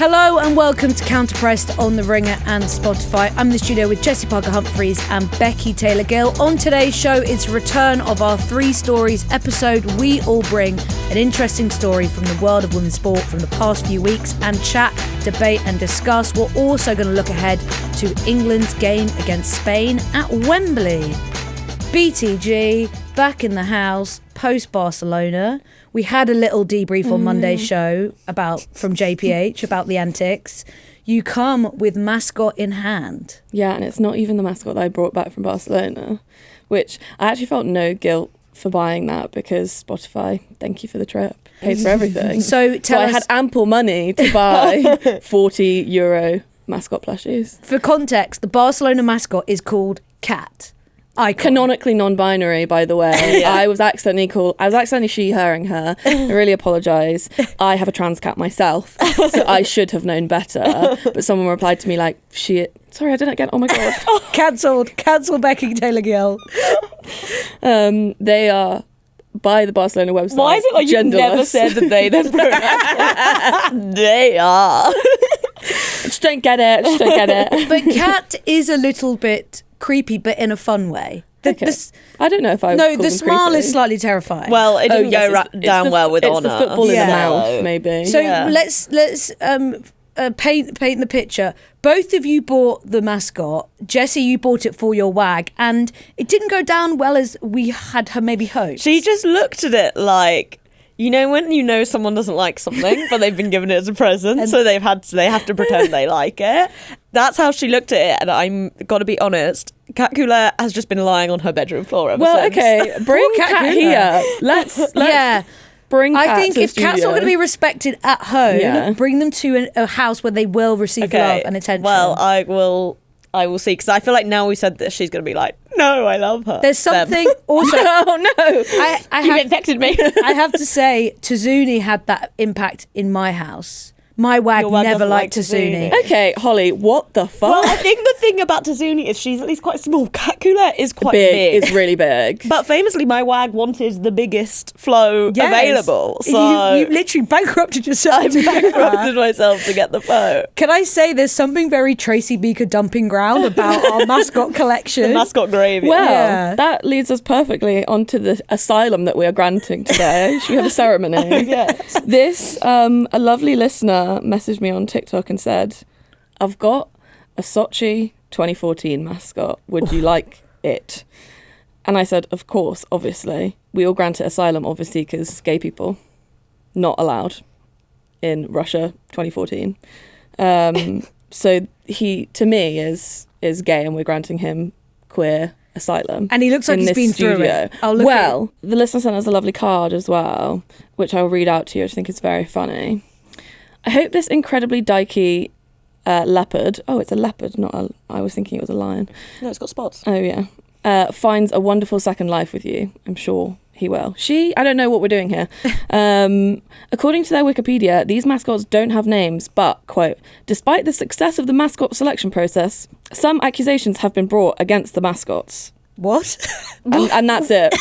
Hello and welcome to Counterpressed on The Ringer and Spotify. I'm in the studio with Jessy Humphreys and Becky Taylor-Gill. On today's show, it's a return of our 3 Stories episode. We all bring an interesting story from the world of women's sport from the past few weeks and chat, debate and discuss. We're also going to look ahead to England's game against Spain at Wembley. BTG, back in the house, post-Barcelona. We had a little debrief on Monday's show from JPH about the antics. You come with Mascot in hand. Yeah, and it's not even the Mascot that I brought back from Barcelona, which I actually felt no guilt for buying that because Spotify, thank you for the trip, paid for everything. So I had ample money to buy €40 Mascot plushies. For context, the Barcelona mascot is called Cat. Canonically non-binary, by the way. Yeah. I was accidentally she, herring her. I really apologise. I have a trans cat myself, so I should have known better. But someone replied to me like, sorry, I didn't get, oh my God. Cancel Becky Taylor-Gill. They are, by the Barcelona website, why is it like genderless. You've never said that they pronouns? They are. Just don't get it. But Cat is a little bit creepy, but in a fun way. I don't know if I. No, the smile is slightly terrifying. Well, it didn't go down well with It's Honor. the football in the mouth, maybe. So let's paint the picture. Both of you bought the mascot. Jessy, you bought it for your wag, and it didn't go down well as we had maybe hoped. She just looked at it like, you know when you know someone doesn't like something, but they've been given it as a present, so they have to pretend they like it. That's how she looked at it, and I'm got to be honest, Cat Cooler has just been lying on her bedroom floor ever since. Well, okay, bring Cat here. Let's bring Cat I think if Cat's not going to be respected at home, bring them to a house where they will receive love and attention. Well, I will see, because I feel like now we said this, she's going to be like, no, I love her. There's something also. Oh no! You infected me. I have to say, Tazuni had that impact in my house. My wag never liked Tazuni. Okay, Holly, what the fuck? Well, I think the thing about Tazuni is she's at least quite small. Cat Cooler is quite big. It's really big. But famously, my wag wanted the biggest Flo available. So you literally bankrupted yourself. I bankrupted myself to get the Flo. Can I say there's something very Tracy Beaker dumping ground about our mascot collection? The mascot gravy. Well, that leads us perfectly onto the asylum that we are granting today. Should we have a ceremony? Yes. This, a lovely listener messaged me on TikTok and said, I've got a Sochi 2014 mascot. Would you like it? And I said, of course, obviously. We all granted asylum, obviously, because gay people not allowed in Russia 2014. So he, to me, is gay, and we're granting him queer asylum. And he looks like he's been through it. The listener sent us a lovely card as well, which I'll read out to you. I think it's very funny. I hope this incredibly dykey leopard, it's a leopard, I was thinking it was a lion. No, it's got spots. Oh yeah. Finds a wonderful second life with you. I'm sure he will. I don't know what we're doing here. According to their Wikipedia, these mascots don't have names, but, quote, despite the success of the mascot selection process, some accusations have been brought against the mascots. What? And that's it.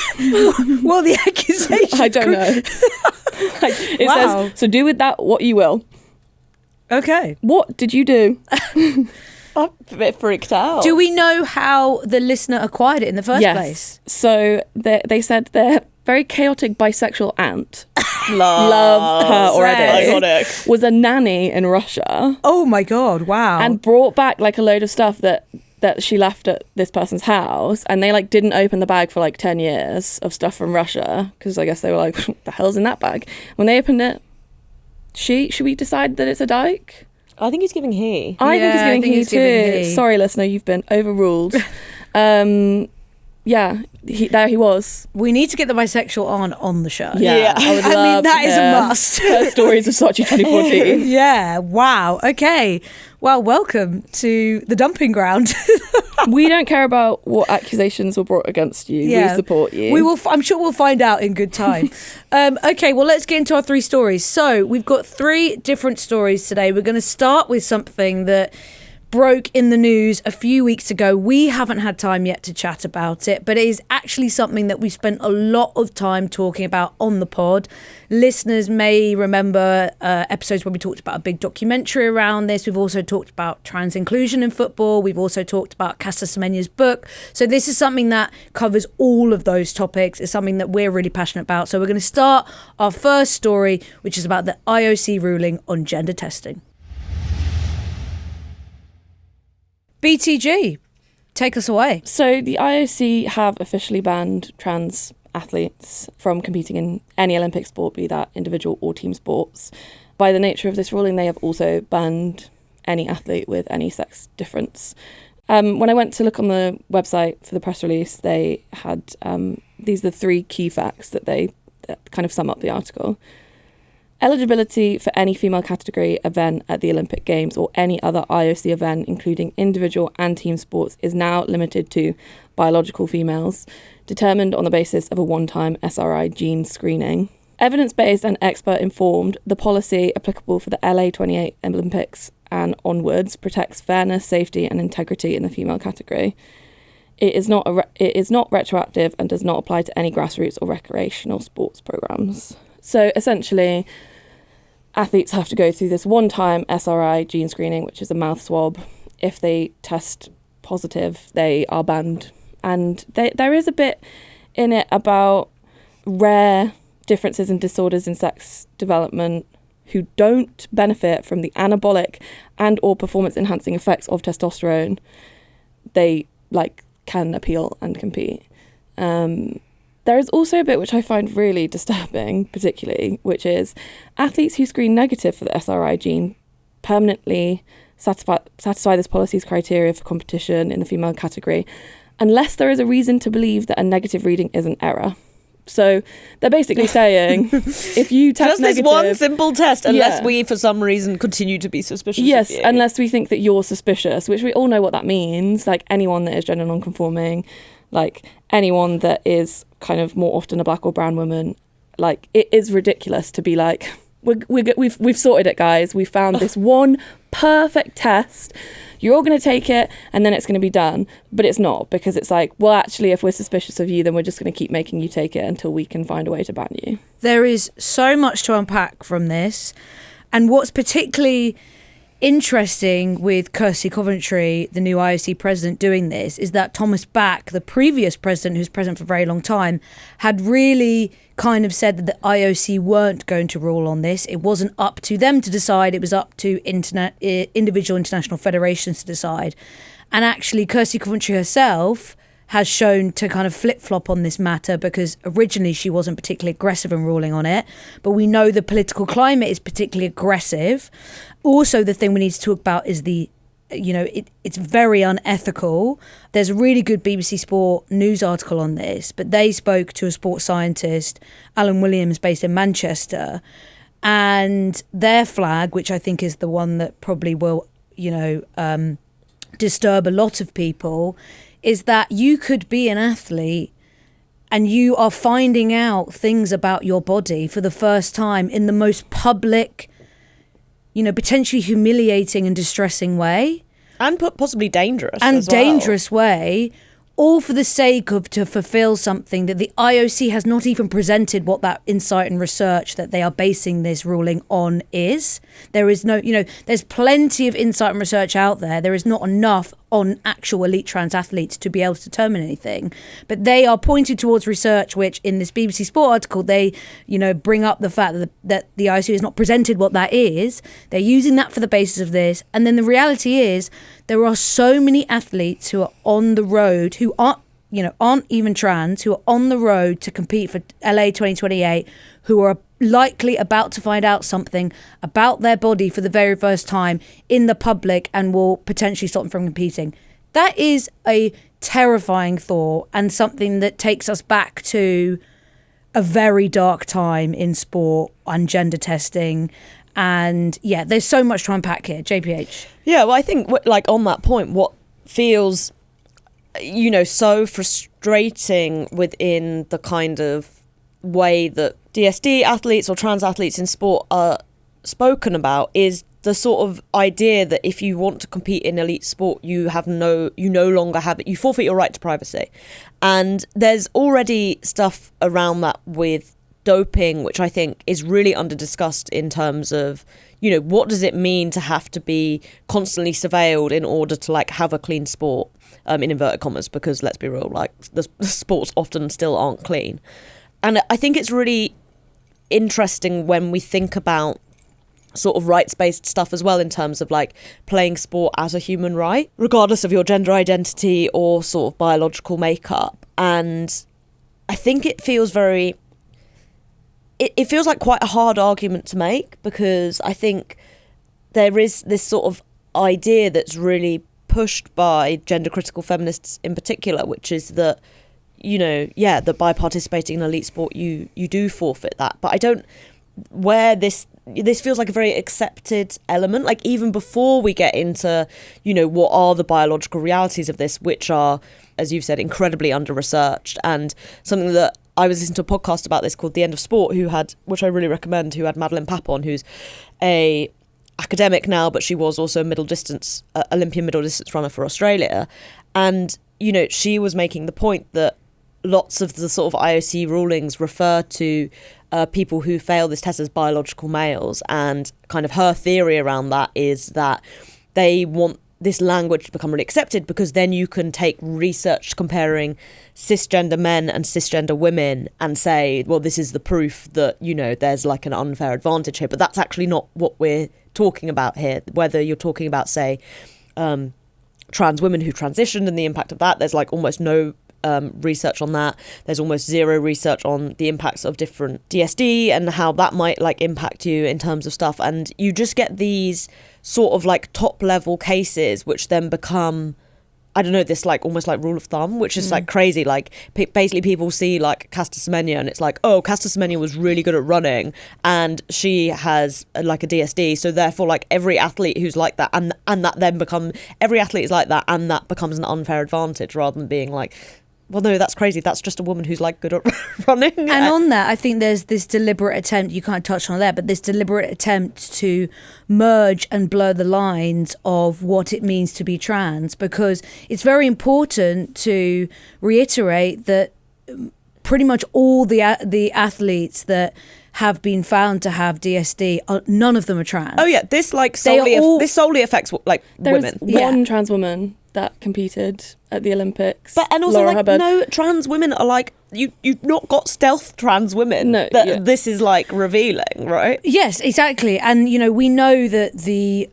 Well, the accusation. I don't know. It says, so do with that what you will. Okay. What did you do? I'm a bit freaked out. Do we know how the listener acquired it in the first place? So they said their very chaotic bisexual aunt, love her already, iconic, was a nanny in Russia. Oh my God, wow. And brought back like a load of stuff that she left at this person's house, and they like didn't open the bag for like 10 years of stuff from Russia, because I guess they were like, what the hell's in that bag? When they opened it, should we decide that it's a dyke? I think he's giving he. I think he's giving he. Sorry, listener, you've been overruled. Yeah, there he was. We need to get the bisexual on the show. Yeah. I mean, that is a must. Her stories of Sochi 2014. Yeah, wow. Okay. Well, welcome to the dumping ground. We don't care about what accusations were brought against you. Yeah. We support you. We will. I'm sure we'll find out in good time. Okay, well, let's get into our 3 stories. So we've got 3 different stories today. We're going to start with something that broke in the news a few weeks ago. We haven't had time yet to chat about it, but it is actually something that we spent a lot of time talking about on the pod. Listeners may remember episodes where we talked about a big documentary around this. We've also talked about trans inclusion in football. We've also talked about Casa Semenya's book. So this is something that covers all of those topics. It's something that we're really passionate about. So we're going to start our first story, which is about the IOC ruling on gender testing. BTG, take us away. So the IOC have officially banned trans athletes from competing in any Olympic sport, be that individual or team sports. By the nature of this ruling, they have also banned any athlete with any sex difference. When I went to look on the website for the press release, they had these are the 3 key facts that kind of sum up the article. Eligibility for any female category event at the Olympic Games or any other IOC event, including individual and team sports, is now limited to biological females, determined on the basis of a one-time SRI gene screening. Evidence-based and expert-informed, the policy applicable for the LA 28 Olympics and onwards protects fairness, safety and integrity in the female category. It is not retroactive and does not apply to any grassroots or recreational sports programmes. So essentially, athletes have to go through this one-time SRI gene screening, which is a mouth swab. If they test positive, they are banned. And there is a bit in it about rare differences and disorders in sex development who don't benefit from the anabolic and or performance-enhancing effects of testosterone. They can appeal and compete. There is also a bit which I find really disturbing, particularly, which is athletes who screen negative for the SRI gene permanently satisfy this policy's criteria for competition in the female category, unless there is a reason to believe that a negative reading is an error. So they're basically saying, if you test negative... Just this one simple test, unless we, for some reason, continue to be suspicious Yes, of you. unless we think that you're suspicious, which we all know what that means. Anyone that is gender non-conforming, anyone that is kind of more often a black or brown woman, it is ridiculous to be we've sorted it, guys. We found this one perfect test. You're all going to take it and then it's going to be done. But it's not, because it's actually, if we're suspicious of you, then we're just going to keep making you take it until we can find a way to ban you. There is so much to unpack from this. And what's particularly interesting with Kirsty Coventry, the new IOC president, doing this is that Thomas Bach, the previous president, who's president for a very long time, had really kind of said that the IOC weren't going to rule on this. It wasn't up to them to decide. It was up to individual international federations to decide. And actually, Kirsty Coventry herself has shown to kind of flip-flop on this matter, because originally she wasn't particularly aggressive in ruling on it. But we know the political climate is particularly aggressive. Also, the thing we need to talk about is it's very unethical. There's a really good BBC Sport news article on this, but they spoke to a sports scientist, Alan Williams, based in Manchester, and their flag, which I think is the one that probably will, disturb a lot of people, is that you could be an athlete and you are finding out things about your body for the first time in the most public, potentially humiliating and distressing way. And possibly dangerous and as well. dangerous way, all for the sake of to fulfill something that the IOC has not even presented what that insight and research that they are basing this ruling on is. There is no, there's plenty of insight and research out there. There is not enough on actual elite trans athletes to be able to determine anything. But they are pointing towards research, which in this BBC Sport article, they, bring up the fact that the IOC has not presented what that is. They're using that for the basis of this. And then the reality is there are so many athletes who are on the road, who aren't even trans, who are on the road to compete for LA 2028, who are likely about to find out something about their body for the very first time in the public and will potentially stop them from competing. That is a terrifying thought, and something that takes us back to a very dark time in sport and gender testing. And yeah, there's so much to unpack here. JPH. Yeah, well, I think on that point, what feels so frustrating within the kind of way that DSD athletes or trans athletes in sport are spoken about is the sort of idea that if you want to compete in elite sport, you no longer have it. You forfeit your right to privacy. And there's already stuff around that with doping, which I think is really under-discussed in terms of, what does it mean to have to be constantly surveilled in order to, like, have a clean sport, in inverted commas, because let's be real, like, the sports often still aren't clean. And I think it's really interesting when we think about sort of rights-based stuff as well, in terms of like playing sport as a human right, regardless of your gender identity or sort of biological makeup. And I think it feels it feels like quite a hard argument to make, because I think there is this sort of idea that's really pushed by gender critical feminists in particular, which is that, that by participating in elite sport you do forfeit that. But I don't, where this feels like a very accepted element, like even before we get into, what are the biological realities of this, which are, as you've said, incredibly under-researched. And something that I was listening to a podcast about this called The End of Sport, which I really recommend, who had Madeleine Papon, who's a academic now, but she was also a Olympian middle distance runner for Australia. And, she was making the point that lots of the sort of IOC rulings refer to people who fail this test as biological males, and kind of her theory around that is that they want this language to become really accepted, because then you can take research comparing cisgender men and cisgender women and say, well, this is the proof that, there's like an unfair advantage here. But that's actually not what we're talking about here. Whether you're talking about, say, trans women who transitioned and the impact of that, there's like almost no research on that. There's almost zero research on the impacts of different DSD and how that might like impact you in terms of stuff. And you just get these sort of like top level cases, which then become, I don't know, this like almost like rule of thumb, which is like crazy. Like basically people see like Caster Semenya and it's like, oh, Caster Semenya was really good at running and she has like a DSD, so therefore like every athlete who's like that, and that then every athlete is like that, and that becomes an unfair advantage, rather than being like, well, no, that's crazy. That's just a woman who's like good at running. And on that, I think there's this deliberate attempt, you can't touch on there, but this deliberate attempt to merge and blur the lines of what it means to be trans, because it's very important to reiterate that pretty much all the athletes that have been found to have DSD, none of them are trans. Oh yeah, this like solely affects like women. One trans woman that competed at the Olympics. But and also Laura like Hubbard. No trans women are like you've not got stealth trans women. No, this is like revealing, right? Yes, exactly. And we know that the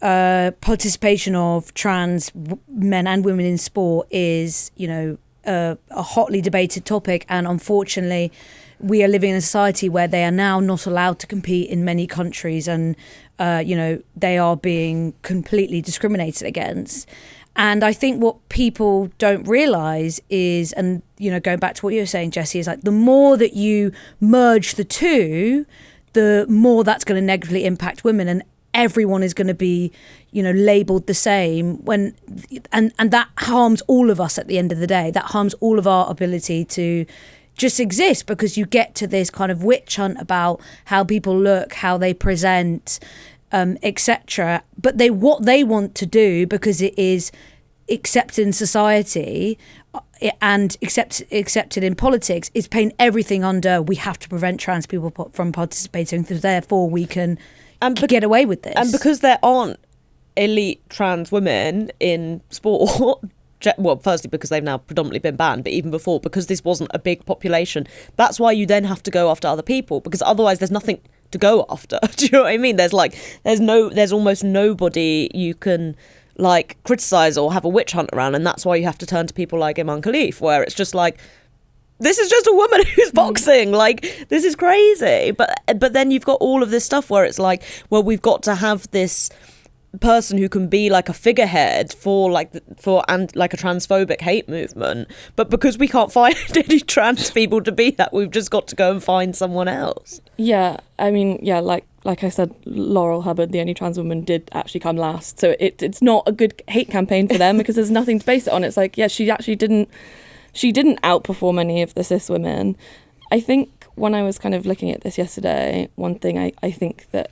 participation of trans men and women in sport is a hotly debated topic, and unfortunately we are living in a society where they are now not allowed to compete in many countries, and they are being completely discriminated against. And I think what people don't realise is, and going back to what you were saying, Jessy, is like the more that you merge the two, the more that's going to negatively impact women, and everyone is going to be labelled the same and that harms all of us at the end of the day. That harms all of our ability to just exist, because you get to this kind of witch hunt about how people look, how they present, etc. But what they want to do, because it is accepted in society and accepted in politics, is paint everything under, we have to prevent trans people from participating, so therefore we can get away with this. And because there aren't elite trans women in sport, well, firstly because they've now predominantly been banned, but even before, because this wasn't a big population, that's why you then have to go after other people, because otherwise there's nothing to go after. Do you know what I mean? There's almost nobody you can like criticize or have a witch hunt around, and that's why you have to turn to people like Iman Khalif, where it's just like, this is just a woman who's boxing, like this is crazy. But then you've got all of this stuff where it's like, well, we've got to have this person who can be like a figurehead for a transphobic hate movement, but because we can't find any trans people to be that, we've just got to go and find someone else. Like I said, Laurel Hubbard, the only trans woman, did actually come last, so it's not a good hate campaign for them because there's nothing to base it on. It's like, yeah, she actually didn't outperform any of the cis women. I think when I was kind of looking at this yesterday, one thing I think that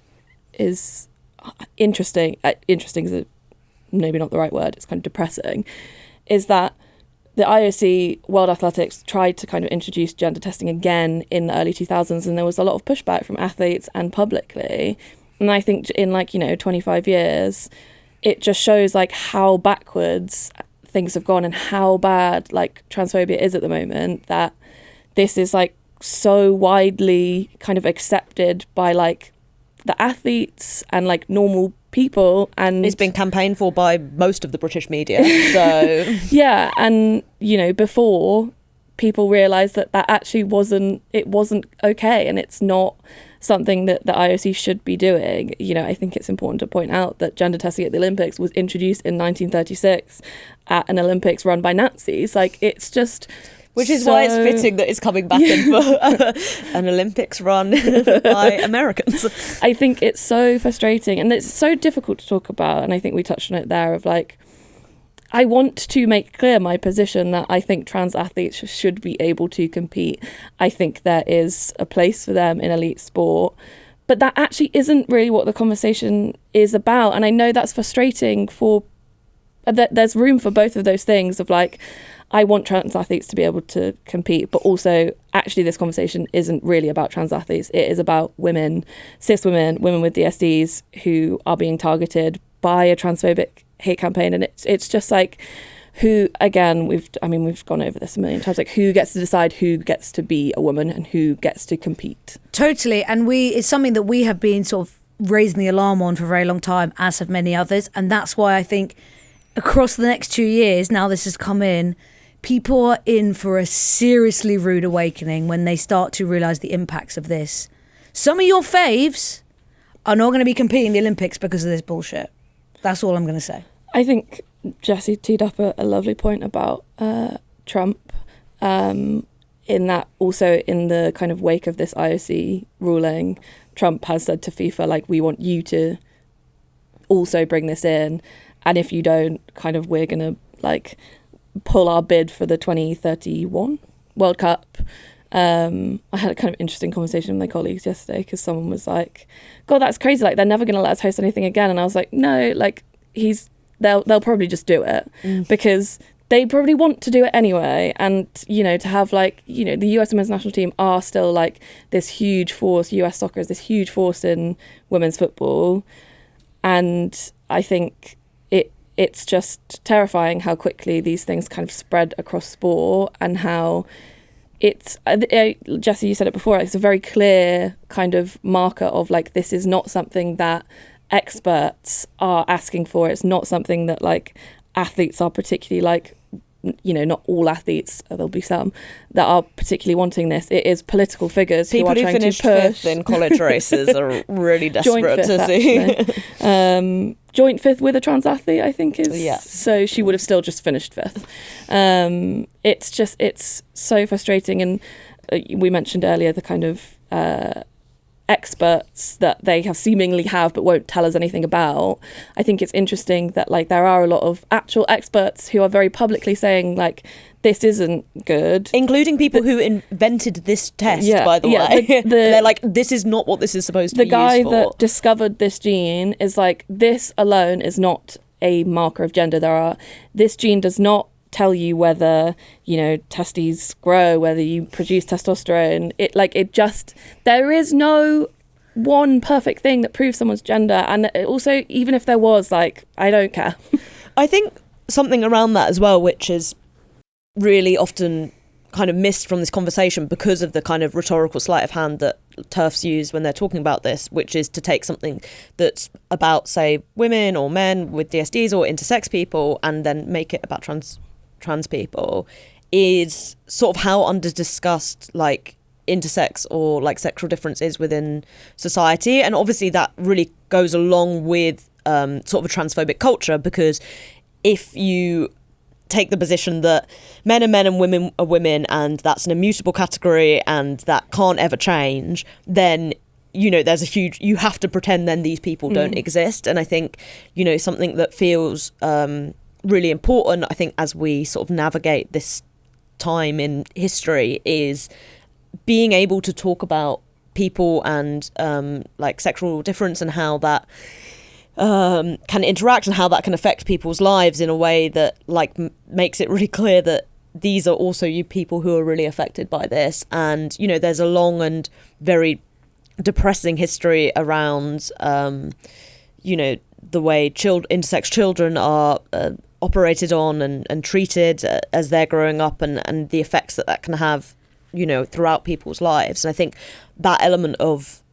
is interesting is maybe not the right word, it's kind of depressing, is that the IOC World Athletics tried to kind of introduce gender testing again in the early 2000s, and there was a lot of pushback from athletes and publicly. And I think in 25 years, it just shows how backwards things have gone and how bad transphobia is at the moment, that this is so widely kind of accepted by the athletes and normal people, and it's been campaigned for by most of the British media. So yeah, and before people realised that actually wasn't okay, and it's not something that the IOC should be doing. I think it's important to point out that gender testing at the Olympics was introduced in 1936 at an Olympics run by Nazis. It's just... Which is why it's fitting that it's coming back in for an Olympics run by Americans. I think it's so frustrating, and it's so difficult to talk about, and I think we touched on it there of I want to make clear my position that I think trans athletes should be able to compete. I think there is a place for them in elite sport, but that actually isn't really what the conversation is about. And I know that's frustrating there's room for both of those things of I want trans athletes to be able to compete, but also actually this conversation isn't really about trans athletes. It is about women, cis women, women with DSDs who are being targeted by a transphobic hate campaign. And it's just who, again, we've gone over this a million times, who gets to decide who gets to be a woman and who gets to compete. Totally. And it's something that we have been sort of raising the alarm on for a very long time, as have many others. And that's why I think across the next 2 years, now this has come in, people are in for a seriously rude awakening when they start to realise the impacts of this. Some of your faves are not going to be competing in the Olympics because of this bullshit. That's all I'm going to say. I think Jessy teed up a lovely point about Trump, in that also in the kind of wake of this IOC ruling, Trump has said to FIFA, we want you to also bring this in. And if you don't, we're going to pull our bid for the 2031 World Cup. I had a kind of interesting conversation with my colleagues yesterday because someone was God, that's crazy, they're never going to let us host anything again. And I was no, they'll probably just do it because they probably want to do it anyway. And to have the US women's national team are still this huge force. US soccer is this huge force in women's football, and I think it's just terrifying how quickly these things kind of spread across sport, and how it's, Jessy, you said it before, it's a very clear kind of marker of this is not something that experts are asking for. It's not something that athletes are particularly not all athletes, there'll be some that are particularly wanting this. It is political figures people who are trying finished to push. fifth in college races are really desperate fifth, to see. Joint fifth with a trans athlete, I think is. Yeah. So she would have still just finished fifth. It's so frustrating, and we mentioned earlier the kind of experts that they seemingly have but won't tell us anything about. I think it's interesting that there are a lot of actual experts who are very publicly saying this isn't good, including people who invented this test, by the way. They're this is not what this is supposed to be used for. The guy that discovered this gene is this alone is not a marker of gender. This gene does not tell you whether testes grow, whether you produce testosterone. There is no one perfect thing that proves someone's gender. And also, even if there was, I don't care. I think something around that as well, which is really often kind of missed from this conversation because of the kind of rhetorical sleight of hand that TERFs use when they're talking about this, which is to take something that's about, say, women or men with DSDs or intersex people and then make it about trans people, is sort of how under-discussed intersex or sexual difference is within society. And obviously that really goes along with sort of a transphobic culture, because if you take the position that men are men and women are women and that's an immutable category and that can't ever change, then there's a huge, you have to pretend then these people don't exist. And I think something that feels really important, I think, as we sort of navigate this time in history, is being able to talk about people and sexual difference and how that can interact and how that can affect people's lives in a way that like makes it really clear that these are also you people who are really affected by this. And, you know, there's a long and very depressing history around, you know, the way intersex children are operated on and treated as they're growing up, and the effects that can have, you know, throughout people's lives. And I think that element of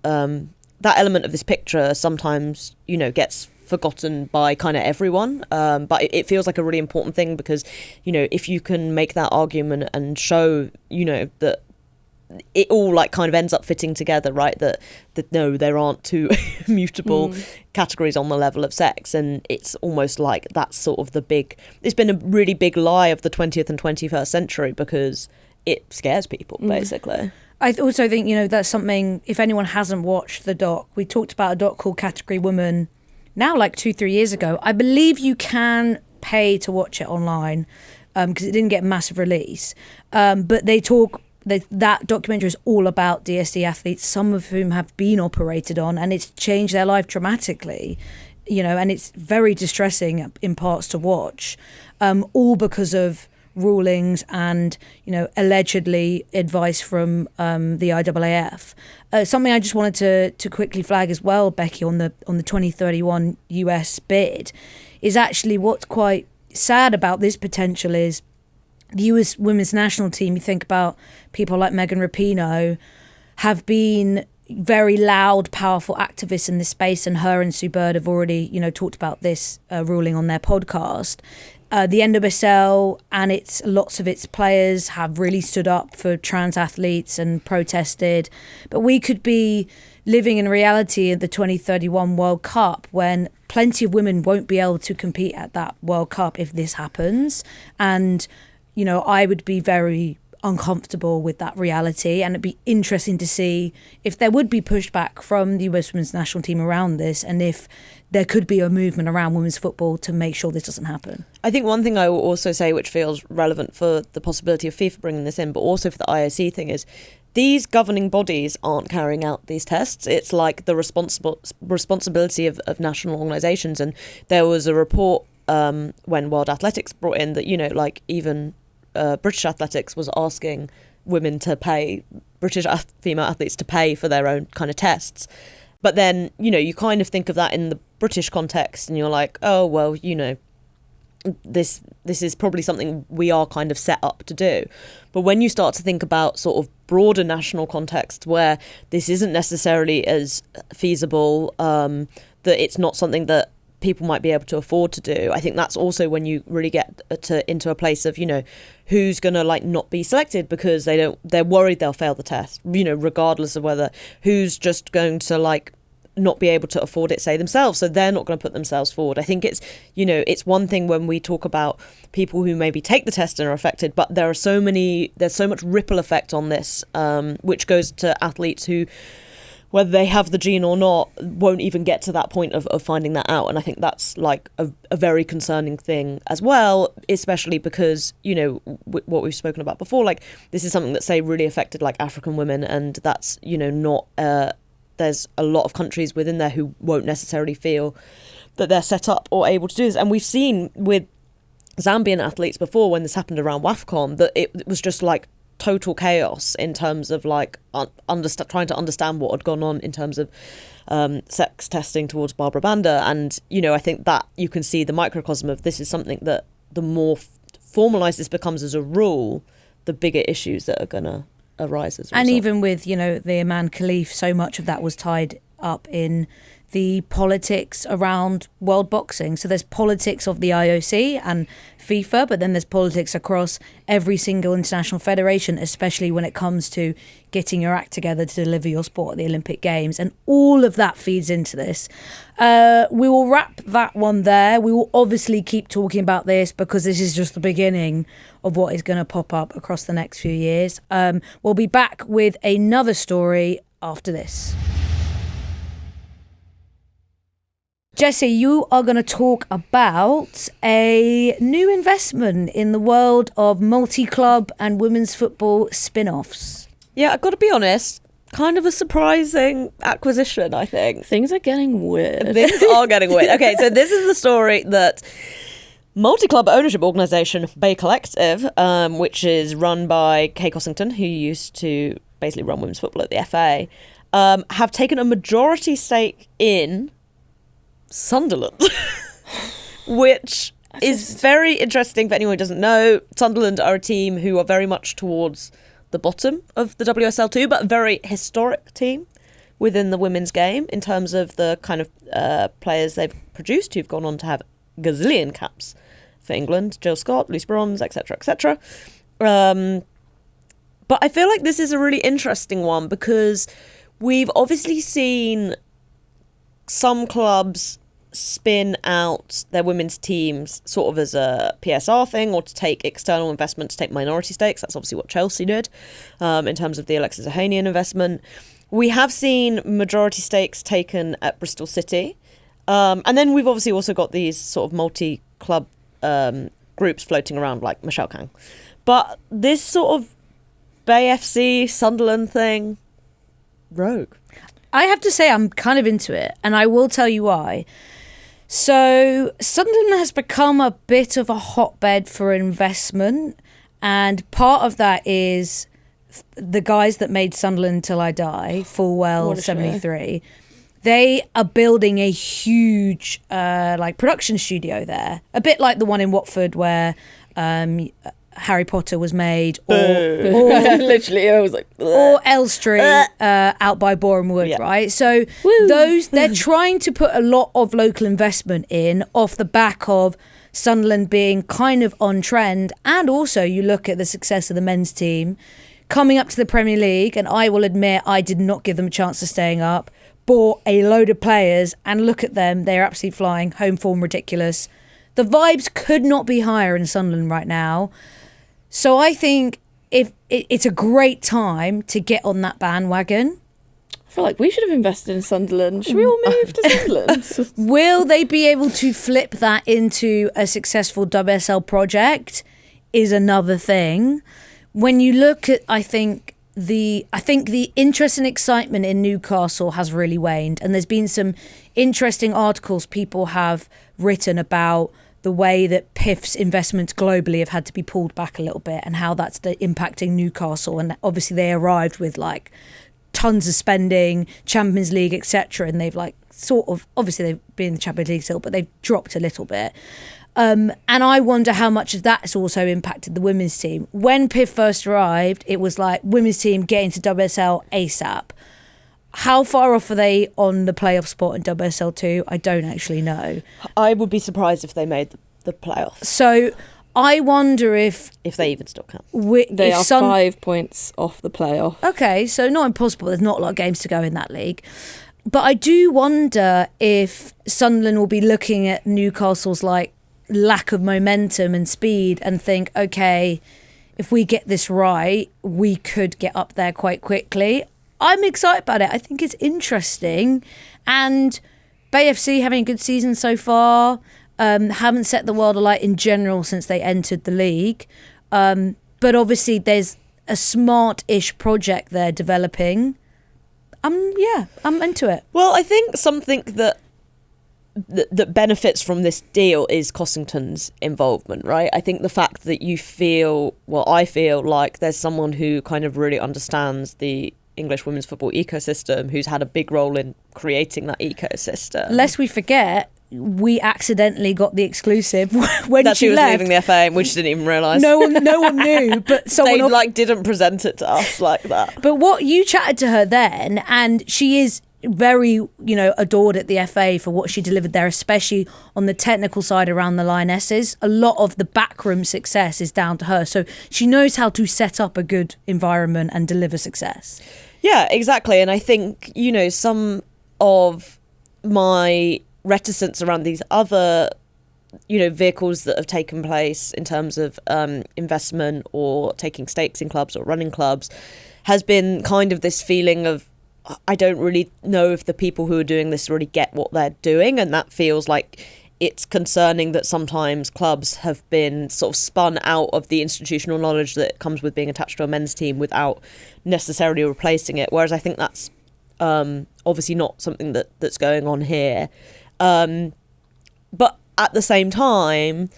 this picture sometimes, you know, gets forgotten by kind of everyone, but it feels like a really important thing, because, you know, if you can make that argument and show, you know, that it all like kind of ends up fitting together, right, that no, there aren't two mutable categories on the level of sex, and it's almost like that's sort of it's been a really big lie of the 20th and 21st century, because it scares people basically. I also think, you know, that's something, if anyone hasn't watched the doc, we talked about a doc called Category Woman now like 2-3 years ago. I believe you can pay to watch it online because it didn't get a massive release, but that documentary is all about DSD athletes, some of whom have been operated on, and it's changed their life dramatically, you know, and it's very distressing in parts to watch, all because of rulings and, you know, allegedly advice from the IAAF. Something I just wanted to quickly flag as well, Becky, on the 2031 US bid, is actually what's quite sad about this potential is the US women's national team. You think about people like Megan Rapinoe have been very loud, powerful activists in this space, and her and Sue Bird have already, you know, talked about this ruling on their podcast. The NWSL and lots of its players have really stood up for trans athletes and protested. But we could be living in reality at the 2031 World Cup when plenty of women won't be able to compete at that World Cup if this happens. And, you know, I would be very uncomfortable with that reality, and it'd be interesting to see if there would be pushback from the US women's national team around this, and if there could be a movement around women's football to make sure this doesn't happen. I think one thing I will also say, which feels relevant for the possibility of FIFA bringing this in, but also for the IOC thing, is these governing bodies aren't carrying out these tests. It's like the responsibility of national organisations. And there was a report when World Athletics brought in that, you know, like even British Athletics was asking women to pay, British female athletes to pay for their own kind of tests. But then, you know, you kind of think of that in the British context and you're like, oh, well, you know, this is probably something we are kind of set up to do. But when you start to think about sort of broader national context where this isn't necessarily as feasible, that it's not something that people might be able to afford to do, I think that's also when you really get into a place of, you know, who's going to like not be selected because they're worried they'll fail the test, you know, regardless of whether, who's just going to like not be able to afford it, say themselves, so they're not going to put themselves forward. I think it's, you know, it's one thing when we talk about people who maybe take the test and are affected, but there's so much ripple effect on this, which goes to athletes who, whether they have the gene or not, won't even get to that point of finding that out. And I think that's like a very concerning thing as well, especially because, you know, what we've spoken about before, like this is something that, say, really affected like African women, and that's, you know, not there's a lot of countries within there who won't necessarily feel that they're set up or able to do this. And we've seen with Zambian athletes before, when this happened around WAFCON, that it was just like total chaos in terms of like trying to understand what had gone on in terms of sex testing towards Barbara Banda. And, you know, I think that you can see the microcosm of this is something that the more formalised this becomes as a rule, the bigger issues that are going to arise as a result. And even with, you know, the Iman Khalif, so much of that was tied up in the politics around world boxing. So there's politics of the IOC and FIFA, but then there's politics across every single international federation, especially when it comes to getting your act together to deliver your sport at the Olympic Games. And all of that feeds into this. We will wrap that one there. We will obviously keep talking about this because this is just the beginning of what is going to pop up across the next few years. We'll be back with another story after this. Jessy, you are going to talk about a new investment in the world of multi-club and women's football spin-offs. Yeah, I've got to be honest, kind of a surprising acquisition, I think. Things are getting weird. Things are getting weird. Okay, so this is the story that multi-club ownership organisation Bay Collective, which is run by Kay Cossington, who used to basically run women's football at the FA, have taken a majority stake in Sunderland, which is very interesting for anyone who doesn't know. Sunderland are a team who are very much towards the bottom of the WSL2, but a very historic team within the women's game in terms of the kind of players they've produced who've gone on to have gazillion caps for England, Jill Scott, Lucy Bronze, etc., etc. But I feel like this is a really interesting one because we've obviously seen some clubs spin out their women's teams sort of as a PSR thing or to take external investment, to take minority stakes. That's obviously what Chelsea did in terms of the Alexis Ohanian investment. We have seen majority stakes taken at Bristol City. And then we've obviously also got these sort of multi-club groups floating around like Michelle Kang. But this sort of Bay FC, Sunderland thing, rogue. I have to say I'm kind of into it, and I will tell you why. So Sunderland has become a bit of a hotbed for investment, and part of that is the guys that made Sunderland Till I Die, Fulwell 73. They are building a huge production studio there, a bit like the one in Watford where Harry Potter was made, or literally, I was like, or Elstree out by Boreham Wood, right? So they're trying to put a lot of local investment in off the back of Sunderland being kind of on trend, and also you look at the success of the men's team coming up to the Premier League, and I will admit I did not give them a chance of staying up. Bought a load of players, and look at them, they're absolutely flying. Home form ridiculous. The vibes could not be higher in Sunderland right now. So I think if it's a great time to get on that bandwagon. I feel like we should have invested in Sunderland. Should we all move to Sunderland? Will they be able to flip that into a successful WSL project is another thing. When you look at, I think the interest and excitement in Newcastle has really waned, and there's been some interesting articles people have written about the way that PIF's investments globally have had to be pulled back a little bit and how that's impacting Newcastle. And obviously they arrived with like tons of spending, Champions League, etc. And they've like sort of, obviously they've been in the Champions League still, but they've dropped a little bit. And I wonder how much of that has also impacted the women's team. When PIF first arrived, it was like women's team getting to WSL ASAP. How far off are they on the playoff spot in WSL2? I don't actually know. I would be surprised if they made the playoffs. So I wonder if they even still can. They are 5 points off the playoff. Okay, so not impossible. There's not a lot of games to go in that league. But I do wonder if Sunderland will be looking at Newcastle's like lack of momentum and speed and think, okay, if we get this right, we could get up there quite quickly. I'm excited about it. I think it's interesting. And Bay FC having a good season so far, haven't set the world alight in general since they entered the league. But obviously there's a smart-ish project there developing. I'm into it. Well, I think something that benefits from this deal is Cossington's involvement, right? I think the fact that I feel like there's someone who kind of really understands the English women's football ecosystem, who's had a big role in creating that ecosystem. Lest we forget, we accidentally got the exclusive when that she was left. leaving the FA, which she didn't even realise. No one knew, but someone didn't present it to us like that. But what you chatted to her then, and she is very, adored at the FA for what she delivered there, especially on the technical side around the Lionesses. A lot of the backroom success is down to her. So she knows how to set up a good environment and deliver success. Yeah, exactly. And I think, some of my reticence around these other, vehicles that have taken place in terms of investment or taking stakes in clubs or running clubs has been kind of this feeling of, I don't really know if the people who are doing this really get what they're doing, and that feels like it's concerning that sometimes clubs have been sort of spun out of the institutional knowledge that comes with being attached to a men's team without necessarily replacing it. Whereas I think that's obviously not something that's going on here. But at the same time,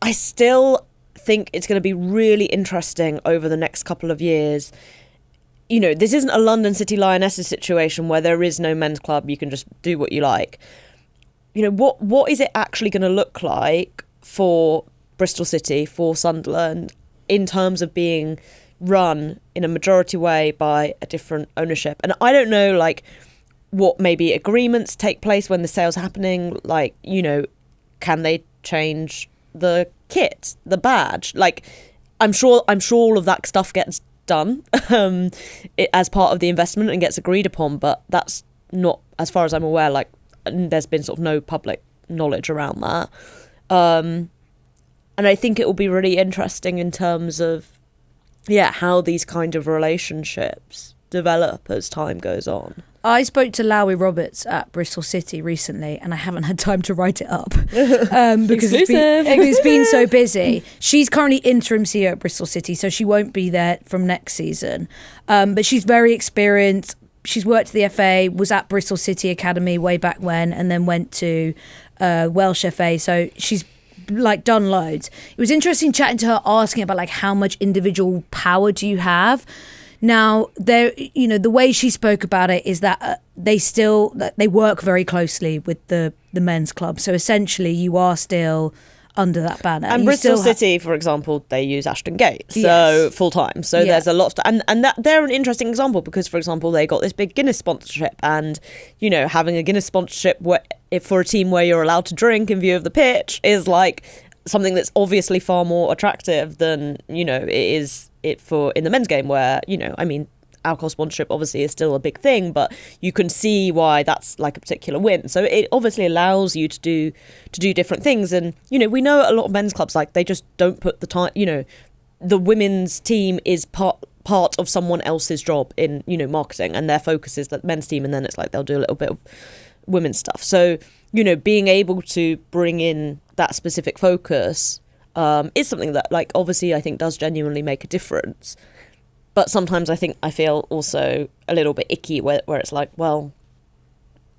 I still think it's going to be really interesting over the next couple of years. You know, this isn't a London City Lionesses situation where there is no men's club, you can just do what you like. You know, what is it actually going to look like for Bristol City, for Sunderland, in terms of being run in a majority way by a different ownership? And I don't know, like, what maybe agreements take place when the sale's happening. Like, you know, can they change the kit, the badge? Like, I'm sure all of that stuff gets done as part of the investment and gets agreed upon, but that's not, as far as I'm aware, like, there's been sort of no public knowledge around that. And I think it will be really interesting in terms of, how these kind of relationships develop as time goes on. I spoke to Lowie Roberts at Bristol City recently, and I haven't had time to write it up because it's been so busy. She's currently interim CEO at Bristol City, so she won't be there from next season. But she's very experienced. She's worked at the FA, was at Bristol City Academy way back when, and then went to Welsh FA. So she's like done loads. It was interesting chatting to her, asking about like how much individual power do you have. Now, there, you know, the way she spoke about it is that they work very closely with the men's club. So essentially, you are still under that banner. And Bristol City, for example, they use Ashton Gate, so full time. So there's a lot, and that they're an interesting example because, for example, they got this big Guinness sponsorship, and you know, having a Guinness sponsorship for a team where you're allowed to drink in view of the pitch is like something that's obviously far more attractive than, you know, it is for in the men's game where, you know, I mean, alcohol sponsorship obviously is still a big thing, but you can see why that's like a particular win. So it obviously allows you to do different things. And, you know, we know a lot of men's clubs, like, they just don't put the time, you know, the women's team is part of someone else's job in, you know, marketing, and their focus is that men's team, and then it's like they'll do a little bit of women's stuff. So, you know, being able to bring in that specific focus is something that, like, obviously I think does genuinely make a difference. But sometimes I feel also a little bit icky where it's like, well,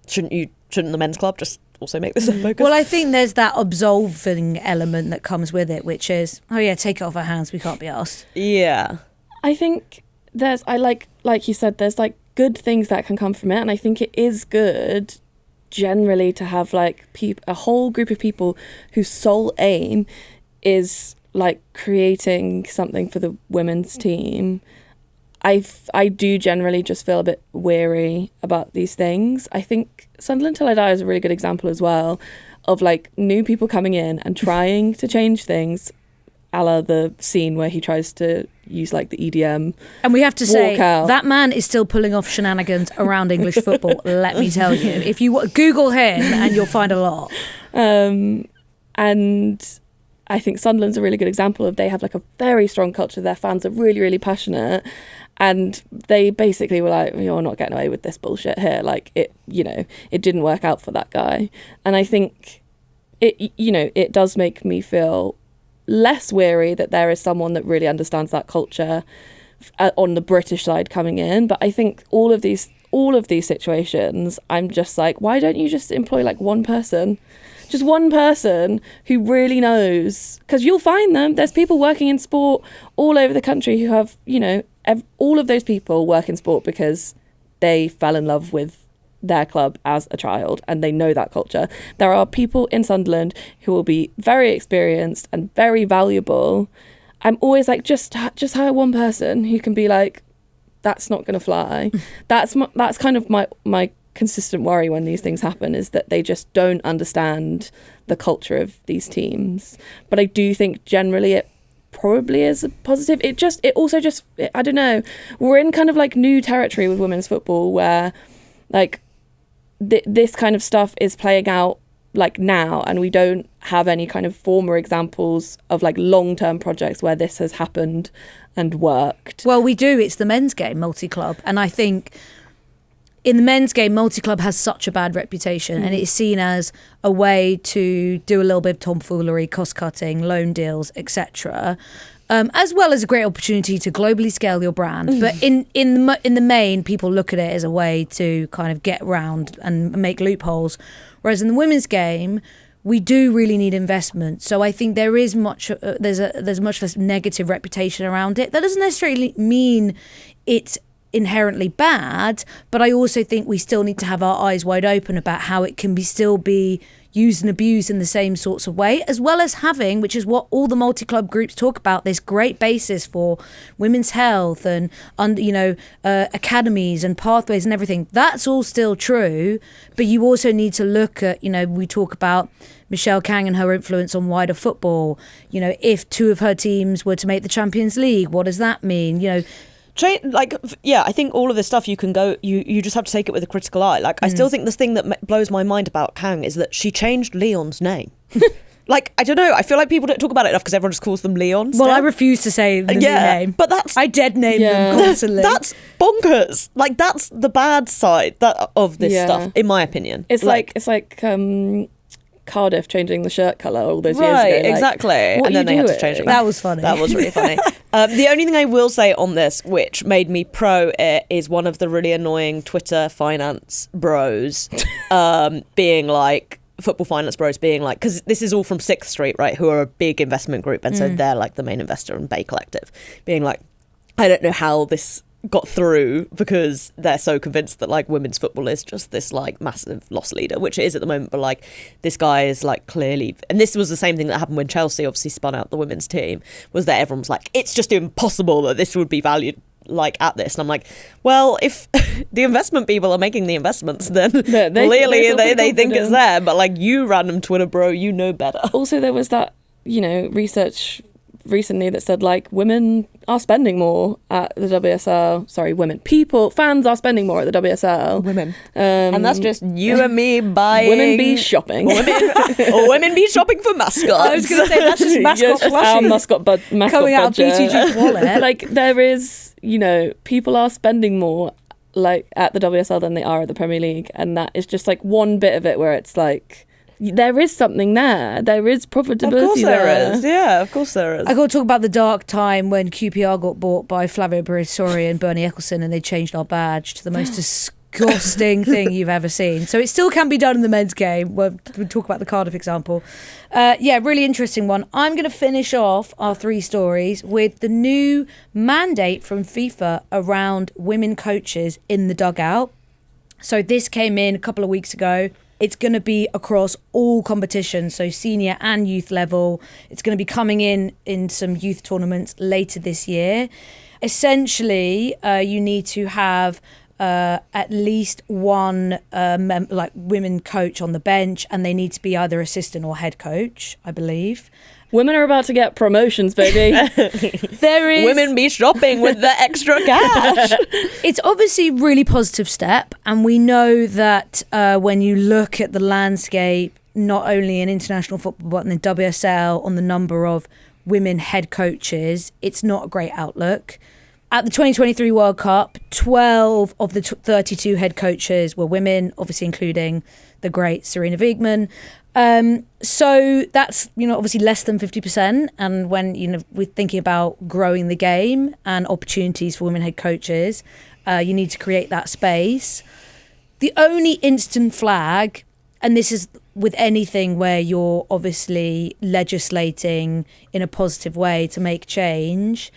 shouldn't the men's club just also make this a focus? Well, I think there's that absolving element that comes with it, which is, oh yeah, take it off our hands, we can't be asked. Yeah. I think like you said, there's like good things that can come from it, and I think it is good generally to have like a whole group of people whose sole aim is like creating something for the women's team. I do generally just feel a bit weary about these things. I think Sunderland Till I Die is a really good example as well of like new people coming in and trying to change things, a la the scene where he tries to use like the EDM. And we have to say, that man is still pulling off shenanigans around English football, let me tell you. If you Google him, and you'll find a lot. And I think Sunderland's a really good example of, they have like a very strong culture. Their fans are really, really passionate. And they basically were like, you're not getting away with this bullshit here. Like, it, you know, it didn't work out for that guy. And I think it, you know, it does make me feel less weary that there is someone that really understands that culture on the British side coming in. But I think all of these situations, I'm just like, why don't you just employ like one person? Just one person who really knows, because you'll find them. There's people working in sport all over the country who have, you know, all of those people work in sport because they fell in love with their club as a child and they know that culture. There are people in Sunderland who will be very experienced and very valuable. I'm always like, just hire one person who can be like, that's not going to fly. That's kind of my consistent worry when these things happen, is that they just don't understand the culture of these teams. But I do think generally it probably is a positive. It also just I don't know, we're in kind of like new territory with women's football where like this kind of stuff is playing out like now, and we don't have any kind of former examples of like long-term projects where this has happened and worked. Well, we do. It's the men's game multi-club, and I think in the men's game, multi-club has such a bad reputation, and it's seen as a way to do a little bit of tomfoolery, cost-cutting, loan deals, etc., as well as a great opportunity to globally scale your brand. But in the main, people look at it as a way to kind of get around and make loopholes. Whereas in the women's game, we do really need investment. So I think there is there's much less negative reputation around it. That doesn't necessarily mean it's inherently bad, but I also think we still need to have our eyes wide open about how it can still be used and abused in the same sorts of way, as well as having, which is what all the multi-club groups talk about, this great basis for women's health and academies and pathways and everything. That's all still true, but you also need to look at, we talk about Michelle Kang and her influence on wider football. If 2 of her teams were to make the Champions League, what does that mean? I think all of this stuff you can go, you just have to take it with a critical eye. Like, I still think the thing that blows my mind about Kang is that she changed Leon's name. Like, I don't know, I feel like people don't talk about it enough because everyone just calls them Leon still. Well, I refuse to say the new name. But I dead name them constantly. That's bonkers. Like, that's the bad side of this stuff, in my opinion. It's like Cardiff changing the shirt colour all those years ago. Right, exactly. And then they had to change it. That was funny. That was really funny. The only thing I will say on this, which made me pro it, is one of the really annoying Twitter finance bros being like, football finance bros being like, because this is all from 6th Street, right, who are a big investment group, and so they're like the main investor in Bay Collective, being like, I don't know how this got through because they're so convinced that like women's football is just this like massive loss leader, which it is at the moment, but like this guy is like clearly, and this was the same thing that happened when Chelsea obviously spun out the women's team, was that everyone was like, it's just impossible that this would be valued like at this. And I'm like, well, if the investment people are making the investments, then clearly they think it's there, but like, you random Twitter bro, you know better. Also, there was that research recently that said like women are spending more at the WSL. Sorry, fans are spending more at the WSL. Women. And that's just you and me buying. Women be shopping. Women be shopping for Mascot. I was going to say, that's just Mascot our mascot coming out of budget. BTG's wallet. Like, there is, people are spending more like at the WSL than they are at the Premier League, and that is just like one bit of it where it's like, there is something there. There is profitability there. Of course there is. Yeah, of course there is. I got to talk about the dark time when QPR got bought by Flavio Briatore and Bernie Eccleston, and they changed our badge to the most disgusting thing you've ever seen. So it still can be done in the men's game. We'll talk about the Cardiff example. Really interesting one. I'm going to finish off our 3 stories with the new mandate from FIFA around women coaches in the dugout. So this came in a couple of weeks ago. It's going to be across all competitions, so senior and youth level. It's going to be coming in some youth tournaments later this year. Essentially, you need to have at least one women coach on the bench, and they need to be either assistant or head coach, I believe. Women are about to get promotions, baby. There is women be shopping with the extra cash. It's obviously a really positive step, and we know that when you look at the landscape, not only in international football but in the WSL, on the number of women head coaches, it's not a great outlook. At the 2023 World Cup, 12 of the 32 head coaches were women, obviously including the great Serena Wiegmann. So that's, obviously less than 50%. And when, we're thinking about growing the game and opportunities for women head coaches, you need to create that space. The only instant flag, and this is with anything where you're obviously legislating in a positive way to make change,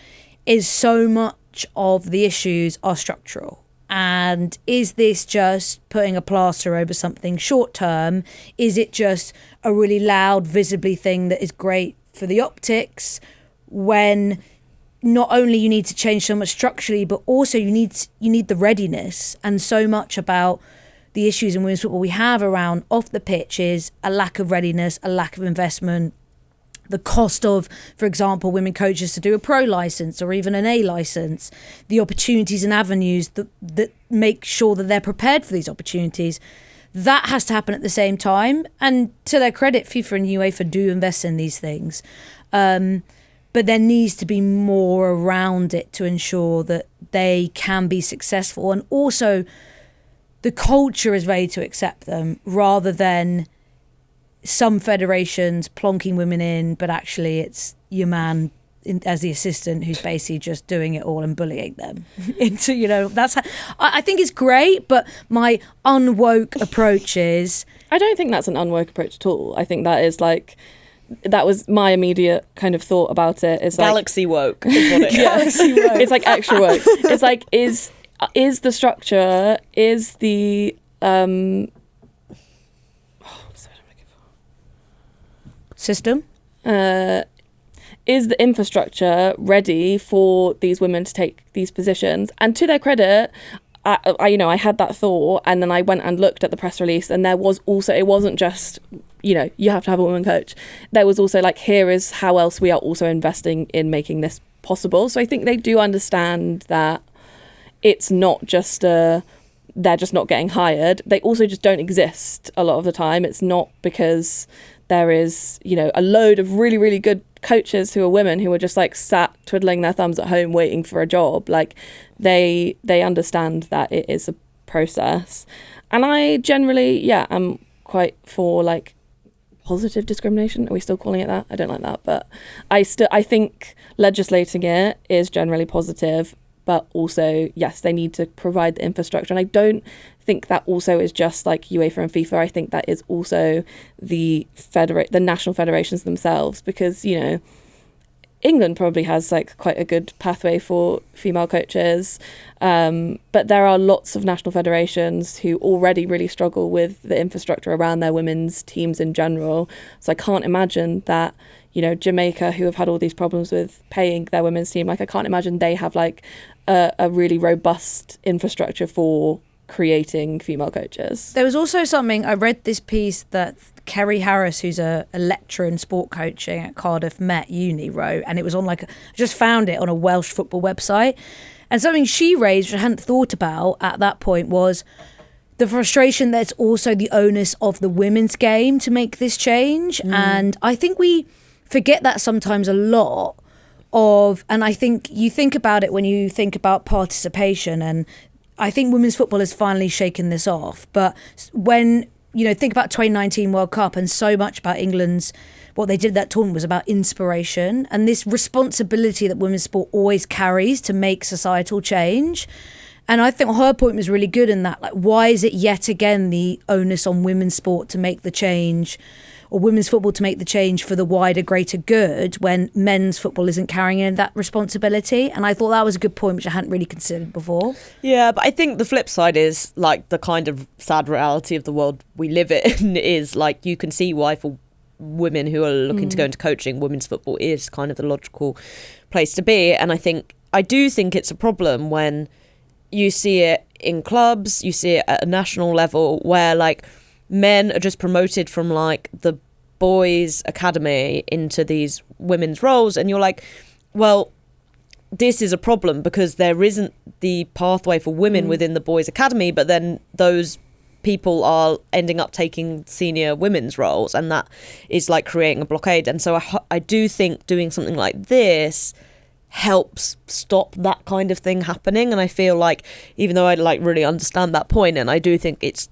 is so much of the issues are structural. And is this just putting a plaster over something short term? Is it just a really loud, visibly thing that is great for the optics, when not only you need to change so much structurally, but also you need the readiness? And so much about the issues in women's football we have around off the pitch is a lack of readiness, a lack of investment. The cost of, for example, women coaches to do a pro license or even an A license, the opportunities and avenues that make sure that they're prepared for these opportunities. That has to happen at the same time. And to their credit, FIFA and UEFA do invest in these things. But there needs to be more around it to ensure that they can be successful. And also, the culture is ready to accept them, rather than some federations plonking women in, but actually it's your man as the assistant who's basically just doing it all and bullying them into, that's how, I think it's great, but my unwoke approach is... I don't think that's an unwoke approach at all. I think that is like... That was my immediate kind of thought about it. Is Galaxy woke is what it is. Galaxy woke. It's like extra woke. It's like, is the structure, is the... what's the word I'm looking for? System? Is the infrastructure ready for these women to take these positions? And to their credit, I had that thought, and then I went and looked at the press release, and there was also, it wasn't just, you have to have a woman coach. There was also like, here is how else we are also investing in making this possible. So I think they do understand that it's not just they're just not getting hired. They also just don't exist a lot of the time. It's not because there is, a load of really, really good coaches who are women who are just like sat twiddling their thumbs at home waiting for a job. Like they understand that it is a process. And I generally, I'm quite for like positive discrimination. Are we still calling it that? I don't like that, but I think legislating it is generally positive, but also, yes, they need to provide the infrastructure. And I don't think that also is just like UEFA and FIFA. I think that is also the national federations themselves, because, England probably has like quite a good pathway for female coaches. But there are lots of national federations who already really struggle with the infrastructure around their women's teams in general. So I can't imagine that, Jamaica, who have had all these problems with paying their women's team, like I can't imagine they have like a really robust infrastructure for creating female coaches. There was also something, I read this piece that Kerry Harris, who's a lecturer in sport coaching at Cardiff Met Uni, wrote, and it was on I just found it on a Welsh football website, and something she raised, which I hadn't thought about at that point, was the frustration that it's also the onus of the women's game to make this change. And I think we forget that sometimes a lot and I think you think about it when you think about participation, and I think women's football has finally shaken this off. But when, think about 2019 World Cup, and so much about England's, what they did at that tournament was about inspiration and this responsibility that women's sport always carries to make societal change. And I think her point was really good in that, like, why is it yet again the onus on women's sport to make the change, or women's football to make the change for the wider, greater good, when men's football isn't carrying in that responsibility? And I thought that was a good point, which I hadn't really considered before. Yeah, but I think the flip side is, like, the kind of sad reality of the world we live in is, like, you can see why for women who are looking to go into coaching, women's football is kind of the logical place to be. And I do think it's a problem when you see it in clubs, you see it at a national level, where, like, men are just promoted from like the boys' academy into these women's roles, and you're like, well, this is a problem because there isn't the pathway for women within the boys' academy, but then those people are ending up taking senior women's roles, and that is like creating a blockade. And so I do think doing something like this helps stop that kind of thing happening. And I feel like, even though I like really understand that point, and I do think it's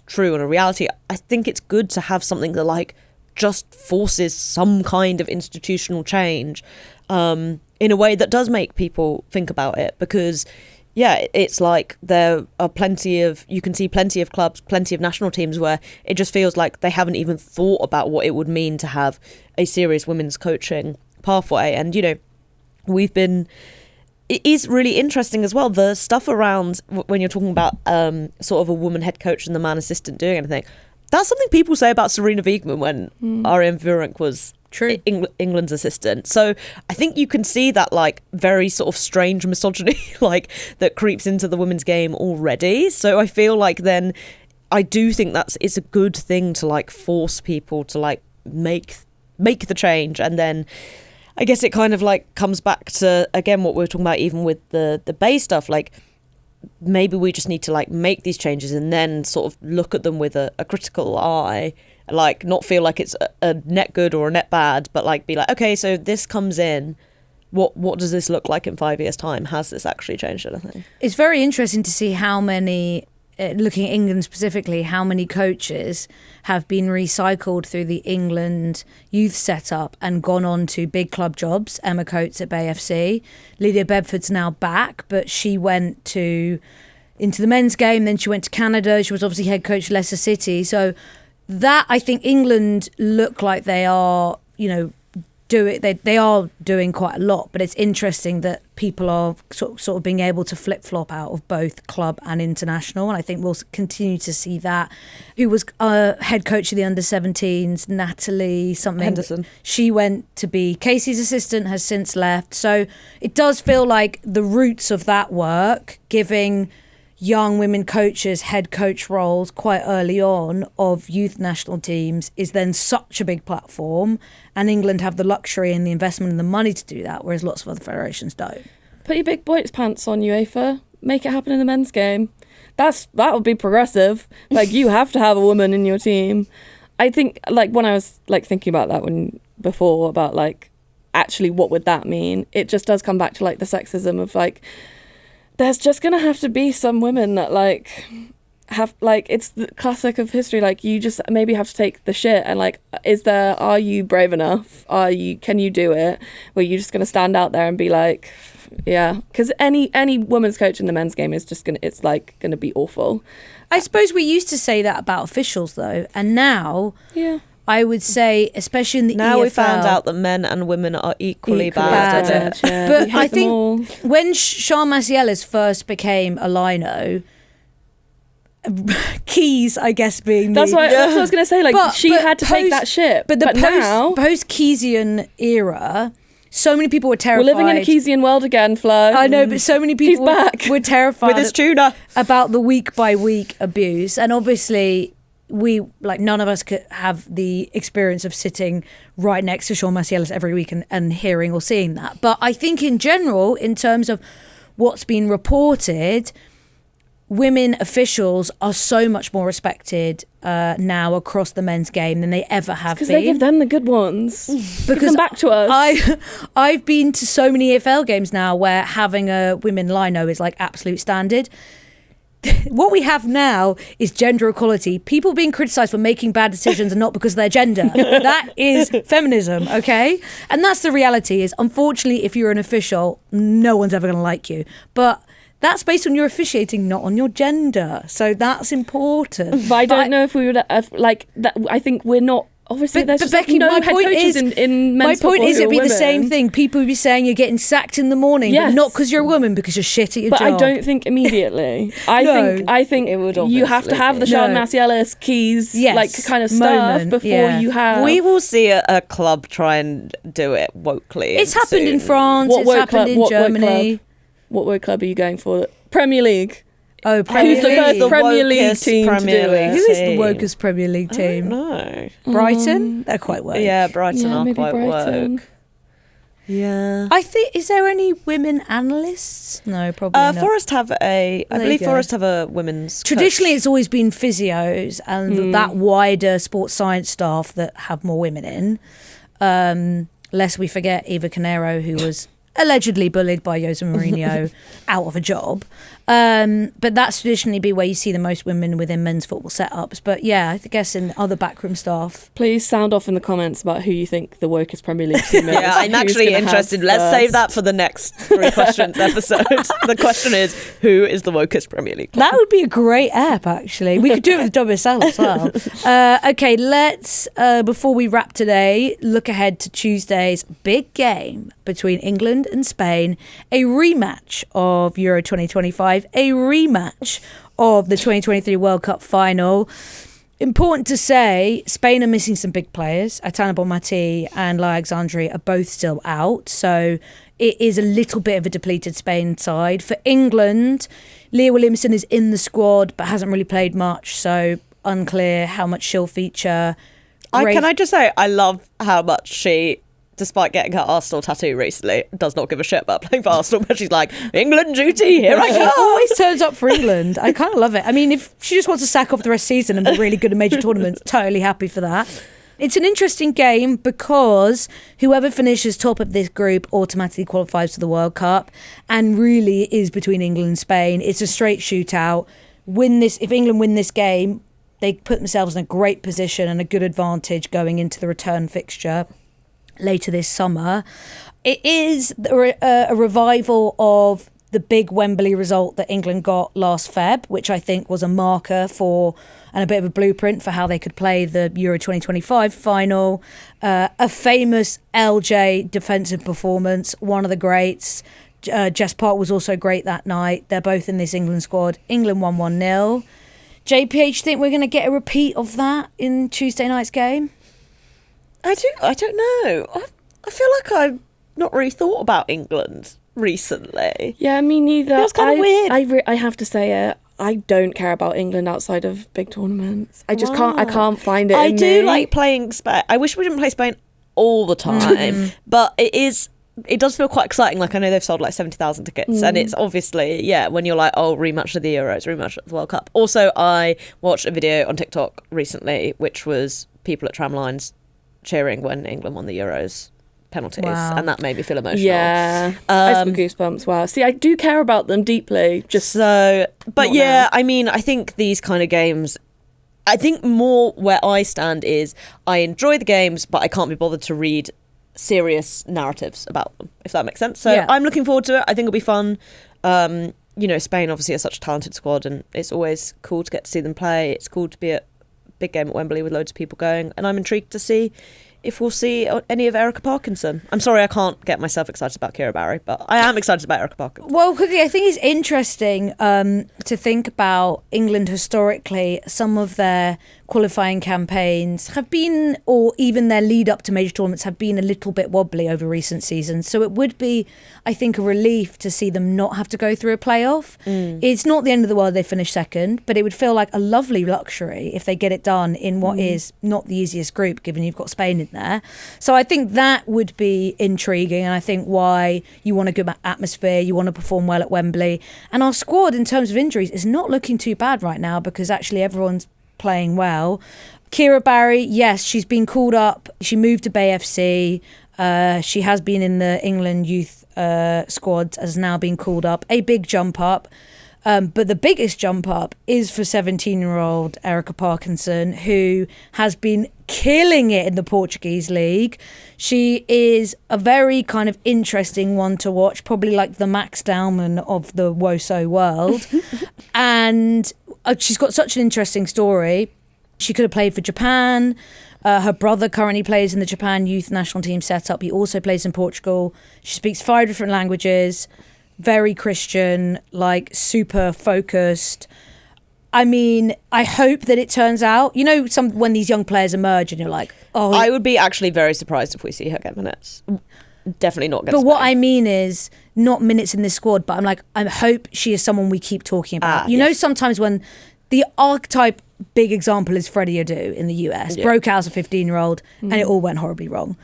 true and a reality, I think it's good to have something that like just forces some kind of institutional change in a way that does make people think about it. Because it's like there are you can see plenty of clubs, plenty of national teams where it just feels like they haven't even thought about what it would mean to have a serious women's coaching pathway. And it is really interesting as well, the stuff around when you're talking about sort of a woman head coach and the man assistant doing anything. That's something people say about Serena Wiegman when Ariane Virenque was England's assistant. So I think you can see that like very sort of strange misogyny like that creeps into the women's game already. So I feel like then I do think it's a good thing to like force people to like make the change. And then I guess it kind of like comes back to, again, what we were talking about even with the Bay stuff, like maybe we just need to like make these changes and then sort of look at them with a critical eye, like not feel like it's a net good or a net bad, but like be like, okay, so this comes in, what does this look like in 5 years' time? Has this actually changed anything? It's very interesting to see how many looking at England specifically, how many coaches have been recycled through the England youth setup and gone on to big club jobs. Emma Coates at Bay FC. Lydia Bedford's now back, but she went into the men's game, then she went to Canada. She was obviously head coach of Leicester City. So that, I think England look like they are, they are doing quite a lot, but it's interesting that people are sort of being able to flip-flop out of both club and international, and I think we'll continue to see that. Who was head coach of the under-17s, Natalie something. Henderson. She went to be Casey's assistant, has since left. So it does feel like the roots of that work, giving young women coaches head coach roles quite early on of youth national teams, is then such a big platform, and England have the luxury and the investment and the money to do that, whereas lots of other federations don't. Put your big boys pants on, UEFA. Make it happen in the men's game. That would be progressive. Like, you have to have a woman in your team. I think, like, when I was like thinking about that before about like actually what would that mean, it just does come back to like the sexism of like, there's just going to have to be some women that like have like, it's the classic of history, like you just maybe have to take the shit and like, are you brave enough? Can you do it? Where you're just going to stand out there and be like, yeah, because any women's coach in the men's game is just going to be awful. I suppose we used to say that about officials though, and now I would say, especially in the now EFL, we found out that men and women are equally bad at it. Yeah. But I think when Sean Mascielis first became a lino, Keys, I guess, being that's what I was going to say. Like, but had to take that shit. But the now post-Keyesian era, so many people were terrified. We're living in a Keyesian world again, Flo. I know, but so many people were terrified with his tuna about the week-by-week abuse. And obviously, none of us could have the experience of sitting right next to Sean Mascielis every week and hearing or seeing that. But I think in general, in terms of what's been reported, women officials are so much more respected now across the men's game than they ever have been. Because they give them the good ones. Because come back to us. I've been to so many EFL games now where having a women lino is like absolute standard. What we have now is gender equality. People being criticised for making bad decisions and not because of their gender. That is feminism, okay? And that's the reality is, unfortunately, if you're an official, no one's ever going to like you. But that's based on your officiating, not on your gender. So that's important. But I don't know if we would like that. I think we're not. Obviously, there's just Becky, no head coaches in men's football. My point is, it'd be women. the same thing. People would be saying you're getting sacked in the morning, yes, but not because you're a woman, because you're shit at your job. But I don't think immediately. I think it would. You have to have the Sean Mascielis, Keys, like kind of stuff before you have. We will see a club try and do it wokely. It's happened in France. It's happened in Germany. What word club are you going for? Premier League. Oh, Premier Who's League. the first Premier League team to do it? Who is the wokest Premier League team? No, Brighton. They're quite woke. Yeah, Brighton are quite Brighton. woke. Yeah. I think, is there any women analysts? No, probably not. Forest have I believe Forest have a women's Traditionally, coach. it's always been physios and that wider sports science staff that have more women in. Lest we forget Eva Canero, who was allegedly bullied by Jose Mourinho out of a job. But that's traditionally be where you see the most women within men's football setups. But yeah, I guess in other backroom staff. Please sound off in the comments about who you think the wokest Premier League team is. Yeah, I'm actually interested. Let's save that for the next 3 questions episode. The question is, who is the wokest Premier League? That would be a great app, actually. We could do it with WSL as well. Okay, let's, before we wrap today, look ahead to Tuesday's big game between England and Spain, a rematch of Euro 2025, a rematch of the 2023 World Cup final. Important to say, Spain are missing some big players. Aitana Bonmati and La Alexandri are both still out, so it is a little bit of a depleted Spain side. For England, Leah Williamson is in the squad but hasn't really played much, so unclear how much she'll feature. Can I just say, I love how much she, despite getting her Arsenal tattoo recently, does not give a shit about playing for Arsenal, but she's like, England duty, here I go. Always turns up for England. I kind of love it. I mean, if she just wants to sack off the rest of the season and be really good at major tournaments, totally happy for that. It's an interesting game because whoever finishes top of this group automatically qualifies for the World Cup and really is between England and Spain. It's a straight shootout. if England win this game, they put themselves in a great position and a good advantage going into the return fixture later this summer. It is a revival of the big Wembley result that England got last Feb, which I think was a marker for and a bit of a blueprint for how they could play the Euro 2025 final. A famous LJ defensive performance, one of the greats. Jess Park was also great that night. They're both in this England squad. England won 1-0. JPH, think we're going to get a repeat of that in Tuesday night's game? I don't know. I feel like I've not really thought about England recently. Yeah, me neither. It was kind of weird. I have to say it. I don't care about England outside of big tournaments. I just can't. I can't find it. I in do me. like playing Spain. I wish we didn't play Spain all the time, but it does feel quite exciting. Like, I know they've sold like 70,000 tickets, and it's obviously, when you're like, oh, rematch of the Euros, rematch of the World Cup. Also, I watched a video on TikTok recently, which was people at tramlines cheering when England won the Euros penalties, and that made me feel emotional. Yeah, I just got goosebumps. Wow. See, I do care about them deeply. I mean, I think these kind of games, I think more where I stand is I enjoy the games, but I can't be bothered to read serious narratives about them, if that makes sense. So I'm looking forward to it. I think it'll be fun. Spain obviously has such a talented squad, and it's always cool to get to see them play. It's cool to be at a big game at Wembley with loads of people going, and I'm intrigued to see if we'll see any of Erica Parkinson. I'm sorry I can't get myself excited about Kira Barry, but I am excited about Erica Parkinson. Well, quickly, I think it's interesting to think about England historically. Some of their qualifying campaigns have been, or even their lead up to major tournaments have been a little bit wobbly over recent seasons. So it would be, I think, a relief to see them not have to go through a playoff. It's not the end of the world they finish second, but it would feel like a lovely luxury if they get it done in what is not the easiest group, given you've got Spain in there. So I think that would be intriguing, and I think why you want a good atmosphere, you want to perform well at Wembley. And our squad, in terms of injuries, is not looking too bad right now, because actually everyone's playing well. Kira Barry, yes, she's been called up. She moved to Bay FC. She has been in the England youth squad, has now been called up. A big jump up. But the biggest jump up is for 17-year-old Erica Parkinson, who has been killing it in the Portuguese league. She is a very kind of interesting one to watch, probably like the Max Dowman of the WOSO world. And she's got such an interesting story. She could have played for Japan. Her brother currently plays in the Japan youth national team setup. He also plays in Portugal. She speaks 5 different languages. Very Christian, like super focused. I mean, I hope that it turns out, when these young players emerge and you're like, oh. I would be actually very surprised if we see her get minutes. Definitely not. But what I mean is not minutes in this squad, but I'm like, I hope she is someone we keep talking about. You know, sometimes when the archetype big example is Freddie Adu in the US, broke out as a 15-year-old and it all went horribly wrong.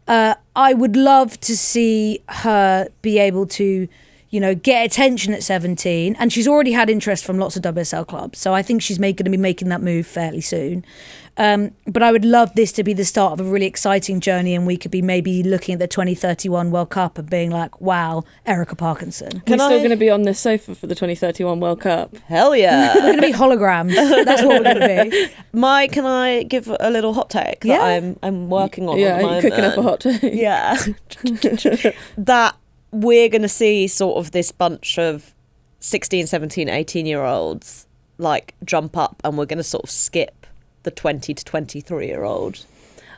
I would love to see her be able to, get attention at 17. And she's already had interest from lots of WSL clubs. So I think she's going to be making that move fairly soon. But I would love this to be the start of a really exciting journey, and we could be maybe looking at the 2031 World Cup and being like, wow, Erica Parkinson. We're still going to be on this sofa for the 2031 World Cup. Hell yeah. We're going to be holograms. That's what we're going to be. Can I give a little hot take that I'm working on at the moment? You're cooking up a hot take. Yeah. That we're going to see sort of this bunch of 16, 17, 18-year-olds like jump up, and we're going to sort of skip the 20 to 23-year-old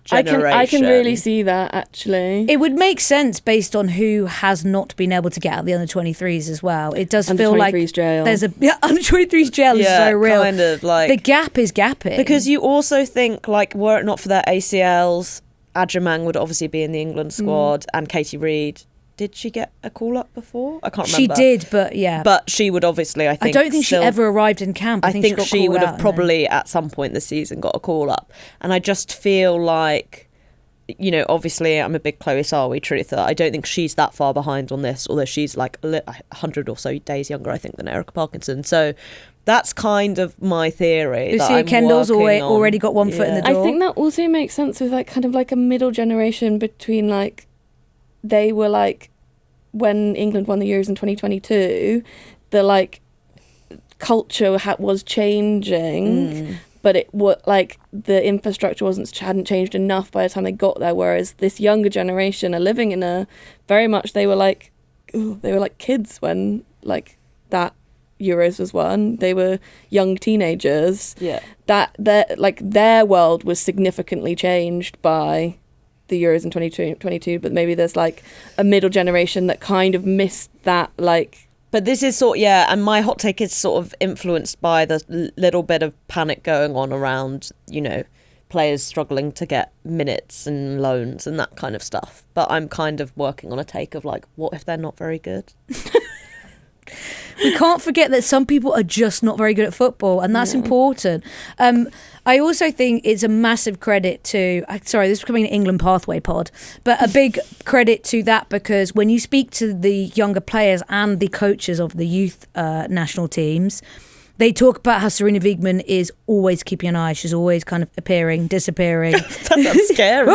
generation. I can really see that, actually. It would make sense based on who has not been able to get out of the under-23s as well. It does feel like jail. There's under-23s jail is so real. Kind of like the gap is gapping. Because you also think, like, were it not for their ACLs, Adjamang would obviously be in the England squad, and Katie Reid. Did she get a call-up before? I can't remember. She did, but yeah. But she would obviously, I think... I don't think she ever arrived in camp. I think she would have probably, at some point this season, got a call-up. And I just feel like, obviously I'm a big Chloe Sarwi truther. I don't think she's that far behind on this, although she's like 100 or so days younger, I think, than Erica Parkinson. So that's kind of my theory. Lucia Kendall's already got one foot in the door. I think that also makes sense with like kind of like a middle generation between like, they were like, when England won the Euros in 2022, the like culture was changing, but the infrastructure hadn't changed enough by the time they got there. Whereas this younger generation are living in a very much they were like kids when like that Euros was won. They were young teenagers. Yeah, that their world was significantly changed by the Euros in 2022. But maybe there's like a middle generation that kind of missed that like. But this is and my hot take is sort of influenced by the little bit of panic going on around, you know, players struggling to get minutes and loans and that kind of stuff. But I'm kind of working on a take of like, what if they're not very good? We can't forget that some people are just not very good at football, and that's important. I also think it's a massive credit to, sorry, this is becoming an England Pathway pod, but a big credit to that, because when you speak to the younger players and the coaches of the youth national teams, they talk about how Sarina Wiegman is always keeping an eye. She's always kind of appearing, disappearing. That's scary.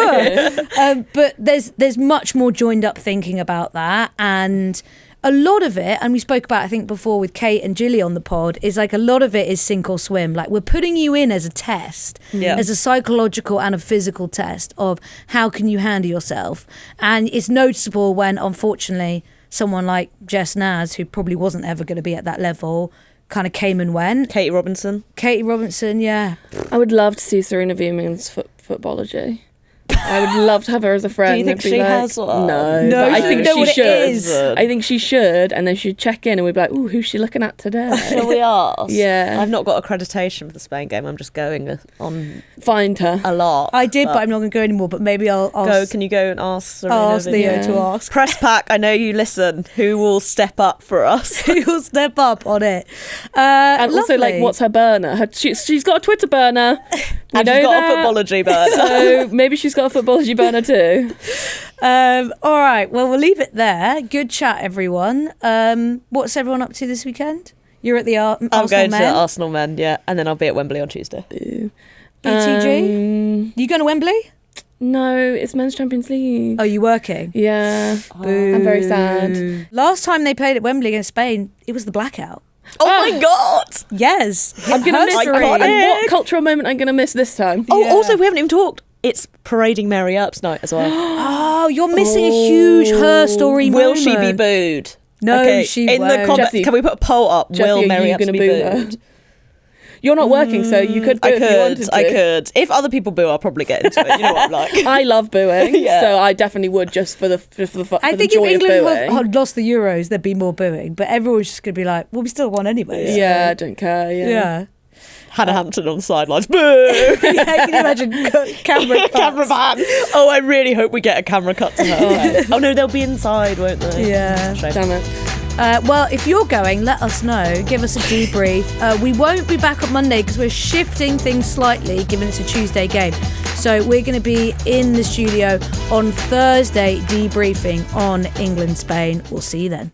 But there's much more joined up thinking about that, and a lot of it, and we spoke about I think before with Kate and Gilly on the pod, is like a lot of it is sink or swim. Like we're putting you in as a test, as a psychological and a physical test of how can you handle yourself. And it's noticeable when unfortunately someone like Jess Naz, who probably wasn't ever going to be at that level, kind of came and went. Katie Robinson, yeah. I would love to see Sarina Wiegman's footballology. I would love to have her as a friend. Do you think she has one? No, I think she should. I think she should, and then she'd check in and we'd be like, ooh, who's she looking at today? Shall we ask? Yeah. I've not got accreditation for the Spain game. I'm just going on Find her. a lot. I did, but I'm not going to go anymore, but maybe I'll go. Can you go and ask Serena? I'll ask Theo to ask. Press pack, I know you listen. Who will step up for us? Who will step up on it? And lovely. also, like, what's her burner? She's got a Twitter burner. And she's got a footballology burner. So maybe she's got a footballology burner too. All right, well, we'll leave it there. Good chat, everyone. What's everyone up to this weekend? You're at the Arsenal I'm going Men? to Arsenal Men, yeah, and then I'll be at Wembley on Tuesday. ETG? You going to Wembley? No, it's Men's Champions League. Oh, you working? Yeah. I'm very sad. Last time they played at Wembley against Spain, it was the blackout. Oh my God! Yes. I'm going to miss History. and what cultural moment I'm going to miss this time? Oh, Yeah. also, we haven't even talked. It's parading Mary Earps night as well. Oh, you're missing a huge her story Will moment. she be booed? No, okay, she in won't. the comments, Jessy, can we put a poll up? Jessy, Will are Mary you Earps gonna be boo her? booed? You're not working, so you could boo if you wanted to. I could. If other people boo, I'll probably get into it. You know what I'm like. I love booing, Yeah. so I definitely would just for the I think joy if of England booing. had lost the Euros, there'd be more booing. But everyone's just going to be like, well, we still won anyway. Yeah, I don't care. Yeah. Hannah Hampton on the sidelines. Boo! Yeah, can you imagine camera cuts? Camera van. Oh, I really hope we get a camera cut to her. Oh no, they'll be inside, won't they? Yeah. Shame. Damn it. Well, if you're going, let us know. Give us a debrief. We won't be back on Monday because we're shifting things slightly, given it's a Tuesday game. So we're going to be in the studio on Thursday debriefing on England-Spain. We'll see you then.